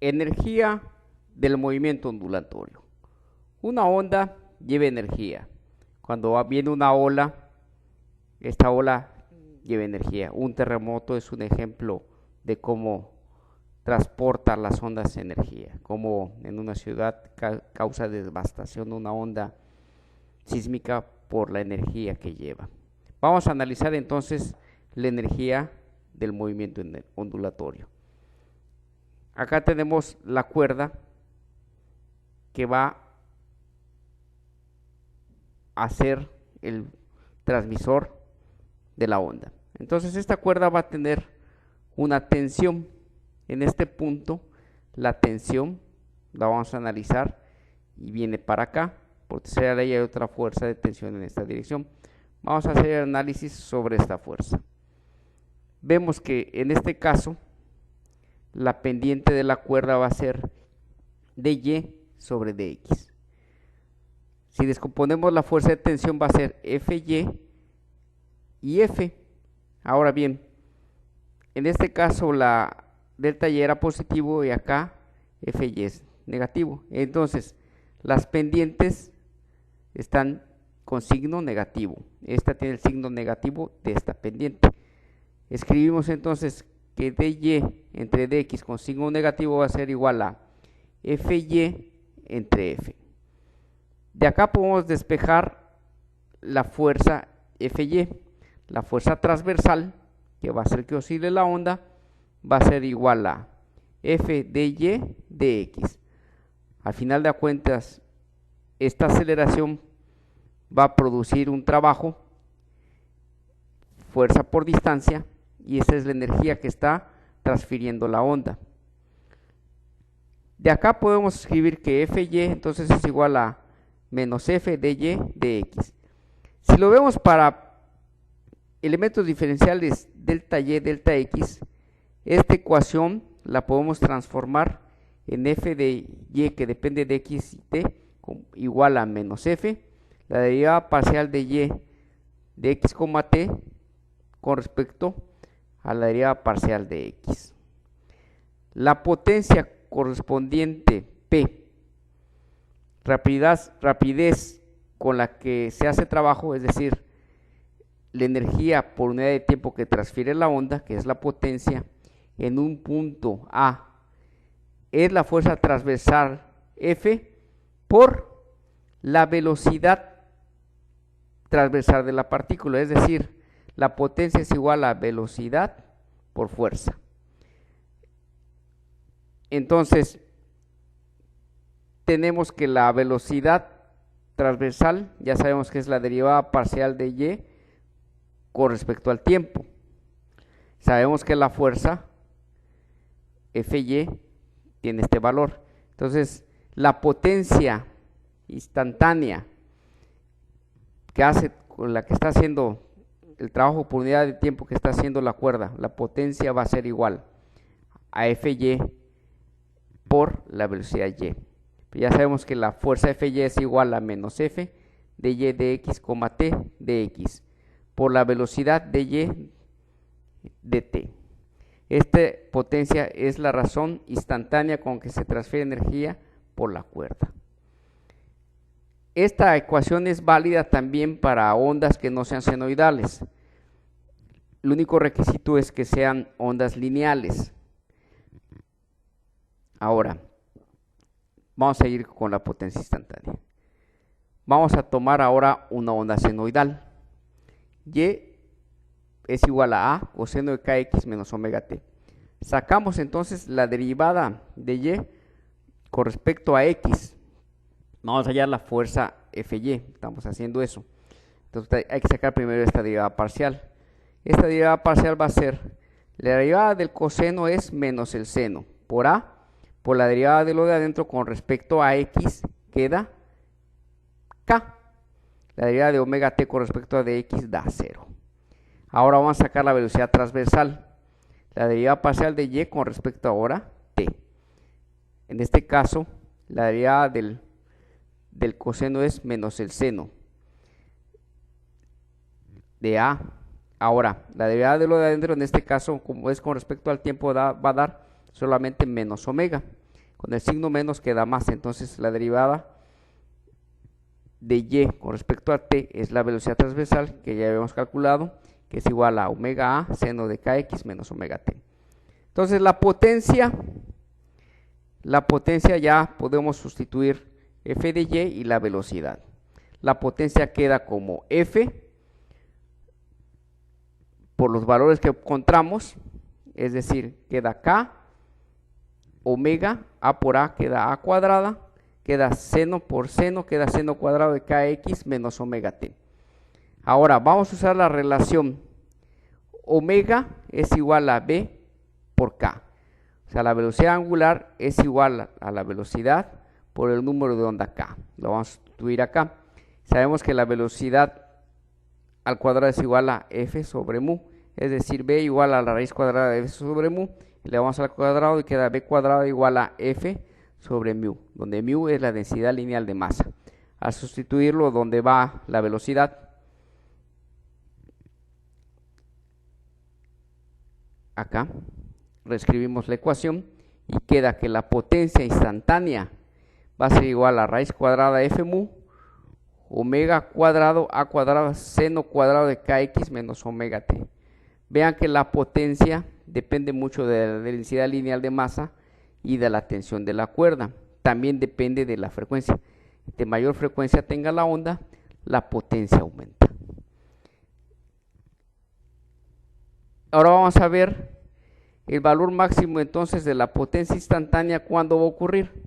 Energía del movimiento ondulatorio. Una onda lleva energía. Cuando viene una ola, esta ola lleva energía. Un terremoto es un ejemplo de cómo transporta las ondas energía, como en una ciudad causa devastación una onda sísmica por la energía que lleva. Vamos a analizar entonces la energía del movimiento ondulatorio. Acá tenemos la cuerda que va a ser el transmisor de la onda. Entonces esta cuerda va a tener una tensión. En este punto la tensión la vamos a analizar y viene para acá. Por tercera ley hay otra fuerza de tensión en esta dirección. Vamos a hacer el análisis sobre esta fuerza. Vemos que en este caso la pendiente de la cuerda va a ser dy sobre dx. Si descomponemos la fuerza de tensión va a ser Fy y F. Ahora bien, en este caso la delta Y era positivo y acá Fy es negativo. Entonces, las pendientes están con signo negativo. Esta tiene el signo negativo de esta pendiente. Escribimos entonces que dy entre dx con signo negativo va a ser igual a Fy entre F. De acá podemos despejar la fuerza Fy. La fuerza transversal, que va a ser que oscile la onda, va a ser igual a F dy dx. Al final de cuentas, esta aceleración va a producir un trabajo, fuerza por distancia, y esa es la energía que está transfiriendo la onda. De acá podemos escribir que Fy entonces es igual a menos F dy dx. Si lo vemos para elementos diferenciales delta y, delta x, esta ecuación la podemos transformar en F de y que depende de x y t igual a menos F, la derivada parcial de y de x, t con respecto a la derivada parcial de x. La potencia correspondiente P, rapidez con la que se hace trabajo, es decir, la energía por unidad de tiempo que transfiere la onda, que es la potencia, en un punto A, es la fuerza transversal F por la velocidad transversal de la partícula, es decir, la potencia es igual a velocidad por fuerza. Entonces, tenemos que la velocidad transversal, ya sabemos que es la derivada parcial de y con respecto al tiempo. Sabemos que la fuerza Fy tiene este valor. Entonces, la potencia instantánea que hace, con la que está haciendo el trabajo por unidad de tiempo que está haciendo la cuerda, la potencia va a ser igual a Fy por la velocidad y. Ya sabemos que la fuerza Fy es igual a menos F de y de x, t de x por la velocidad de y de t. Esta potencia es la razón instantánea con que se transfiere energía por la cuerda. Esta ecuación es válida también para ondas que no sean senoidales. El único requisito es que sean ondas lineales. Ahora, vamos a ir con la potencia instantánea. Vamos a tomar ahora una onda senoidal. Y es igual a coseno de kx menos omega t. Sacamos entonces la derivada de y con respecto a x. Vamos a hallar la fuerza Fy. Estamos haciendo eso. Entonces hay que sacar primero esta derivada parcial. Esta derivada parcial va a ser, la derivada del coseno es menos el seno por a, por la derivada de lo de adentro con respecto a x queda k. La derivada de omega t con respecto a dx da 0. Ahora vamos a sacar la velocidad transversal. La derivada parcial de y con respecto ahora t. En este caso, la derivada del coseno es menos el seno de a. Ahora, la derivada de lo de adentro, en este caso, como es con respecto al tiempo, va a dar solamente menos omega. Con el signo menos queda más, entonces la derivada de y con respecto a t es la velocidad transversal que ya habíamos calculado, que es igual a omega a seno de kx menos omega t. Entonces la potencia ya podemos sustituir f de y y la velocidad. La potencia queda como f por los valores que encontramos, es decir, queda k, omega, a por a queda a cuadrada, queda seno por seno, queda seno cuadrado de kx menos omega t. Ahora vamos a usar la relación omega es igual a b por k. O sea, la velocidad angular es igual a la velocidad por el número de onda k. Lo vamos a sustituir acá. Sabemos que la velocidad al cuadrado es igual a f sobre mu, es decir, b igual a la raíz cuadrada de f sobre mu, y le vamos al cuadrado y queda b cuadrado igual a f sobre mu, donde mu es la densidad lineal de masa. Al sustituirlo donde va la velocidad, acá, reescribimos la ecuación y queda que la potencia instantánea va a ser igual a raíz cuadrada de f mu, omega cuadrado a cuadrado seno cuadrado de kx menos omega t. Vean que la potencia depende mucho de la densidad lineal de masa y de la tensión de la cuerda. También depende de la frecuencia. De mayor frecuencia tenga la onda, la potencia aumenta. Ahora vamos a ver el valor máximo entonces de la potencia instantánea. ¿Cuándo va a ocurrir?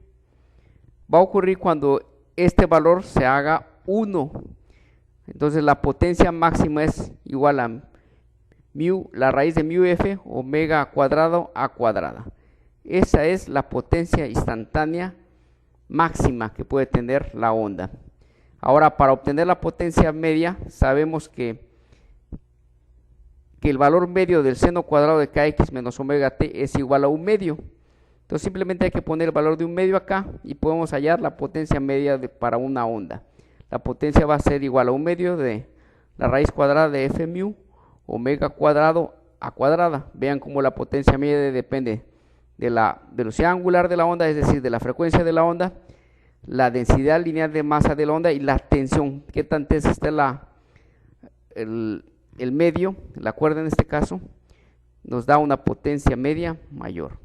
Va a ocurrir cuando este valor se haga 1. Entonces la potencia máxima es igual a mu, la raíz de mu f, omega cuadrado a cuadrada. Esa es la potencia instantánea máxima que puede tener la onda. Ahora, para obtener la potencia media, sabemos que el valor medio del seno cuadrado de kx menos omega t es igual a 1/2. Entonces simplemente hay que poner el valor de 1/2 acá y podemos hallar la potencia media para una onda. La potencia va a ser igual a 1/2 de la raíz cuadrada de f mu omega cuadrado a cuadrada. Vean cómo la potencia media depende de la velocidad angular de la onda, es decir, de la frecuencia de la onda, la densidad lineal de masa de la onda y la tensión. ¿Qué tan tensa está el medio, la cuerda en este caso? Nos da una potencia media mayor.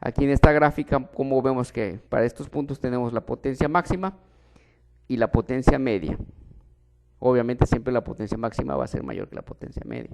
Aquí en esta gráfica, como vemos que para estos puntos tenemos la potencia máxima y la potencia media. Obviamente siempre la potencia máxima va a ser mayor que la potencia media.